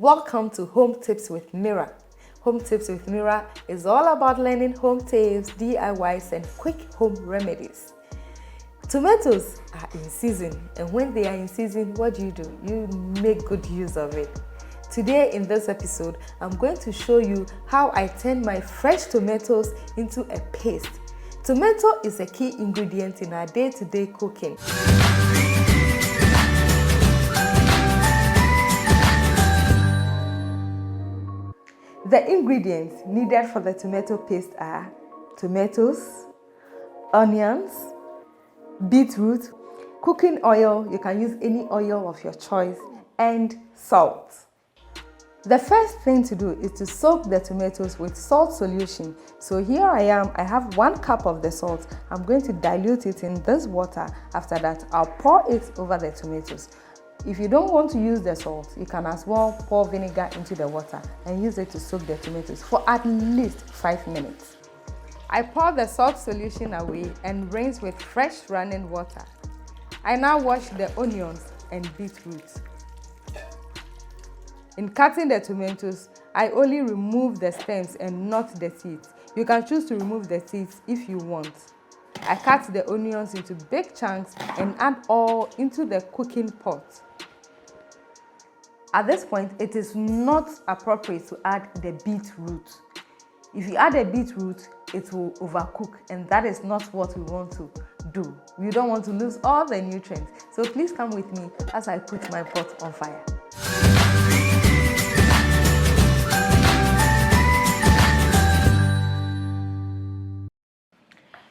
Welcome to Home Tips with Mira. Home Tips with Mira is all about learning home tips, DIYs, and quick home remedies. Tomatoes are in season, and when they are in season, what do? You make good use of it. Today in this episode, I'm going to show you how I turn my fresh tomatoes into a paste. Tomato is a key ingredient in our day-to-day cooking. The ingredients needed for the tomato paste are tomatoes, onions, beetroot, cooking oil, you can use any oil of your choice, and salt. The first thing to do is to soak the tomatoes with salt solution. So here I have 1 cup of the salt. I'm going to dilute it in this water. After that, I'll pour it over the tomatoes. If you don't want to use the salt, you can as well pour vinegar into the water and use it to soak the tomatoes for at least 5 minutes. I pour the salt solution away and rinse with fresh running water. I now wash the onions and beetroot. In cutting the tomatoes, I only remove the stems and not the seeds. You can choose to remove the seeds if you want. I cut the onions into big chunks and add all into the cooking pot. At this point, it is not appropriate to add the beetroot. If you add a beetroot, it will overcook, and that is not what we want to do. We don't want to lose all the nutrients. So please come with me as I put my pot on fire.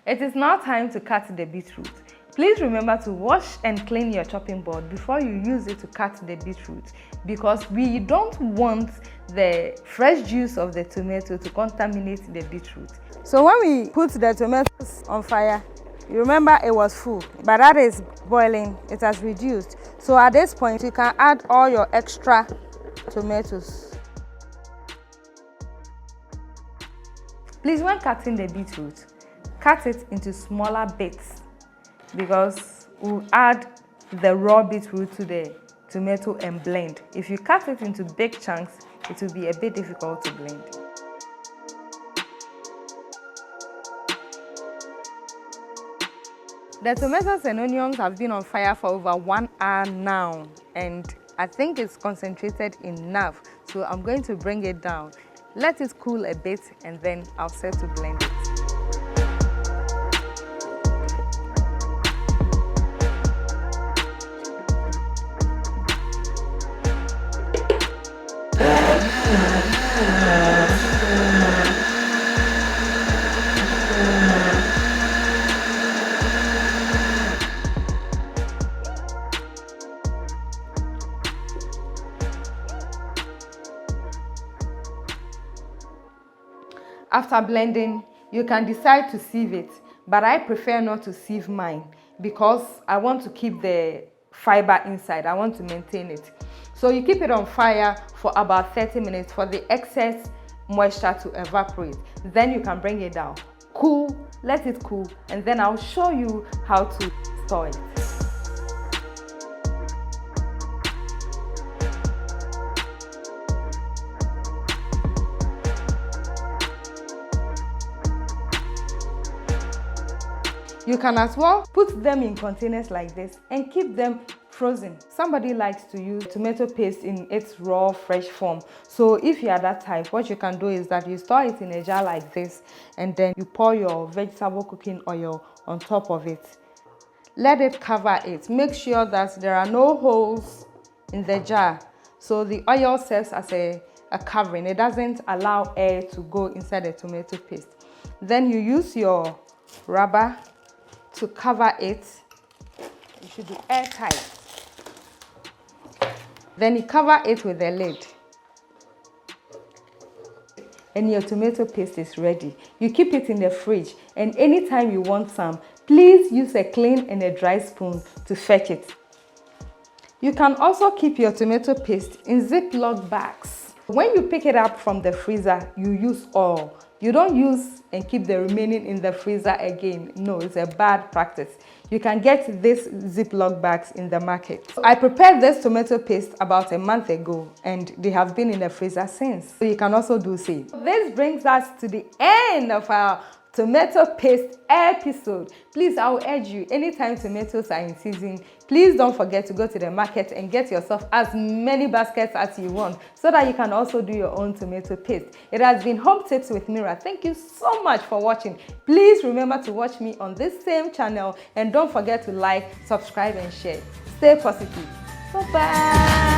It is now time to cut the beetroot. Please remember to wash and clean your chopping board before you use it to cut the beetroot, because we don't want the fresh juice of the tomato to contaminate the beetroot. So when we put the tomatoes on fire, you remember it was full, but that is boiling, it has reduced. So at this point, you can add all your extra tomatoes. Please, when cutting the beetroot, cut it into smaller bits, because we'll add the raw beetroot to the tomato and blend. If you cut it into big chunks, it will be a bit difficult to blend. The tomatoes and onions have been on fire for over 1 hour now, and I think it's concentrated enough, so I'm going to bring it down. Let it cool a bit, and then I'll set to blend it. After blending, you can decide to sieve it, but I prefer not to sieve mine because I want to keep the fiber inside. I want to maintain it. So you keep it on fire for about 30 minutes for the excess moisture to evaporate. Then you can bring it down, cool, let it cool, and then I'll show you how to store it. You can as well put them in containers like this and keep them frozen. Somebody likes to use tomato paste in its raw, fresh form. So if you are that type, what you can do is that you store it in a jar like this, and then you pour your vegetable cooking oil on top of it. Let it cover it. Make sure that there are no holes in the jar. So the oil serves as a covering. It doesn't allow air to go inside the tomato paste. Then you use your rubber to cover it. It should be airtight. Then you cover it with a lid, and your tomato paste is ready. You keep it in the fridge, and anytime you want some, please use a clean and a dry spoon to fetch it. You can also keep your tomato paste in Ziploc bags When you pick it up from the freezer, you use all. You don't use and keep the remaining in the freezer again. No, it's a bad practice. You can get these Ziploc bags in the market. I prepared this tomato paste about a month ago and they have been in the freezer since. So you can also do same. This brings us to the end of our tomato paste episode. Please, I will urge you, anytime tomatoes are in season, please don't forget to go to the market and get yourself as many baskets as you want so that you can also do your own tomato paste. It has been Home Tips with Mira. Thank you so much for watching. Please remember to watch me on this same channel and don't forget to like, subscribe and share. Stay positive. Bye-bye.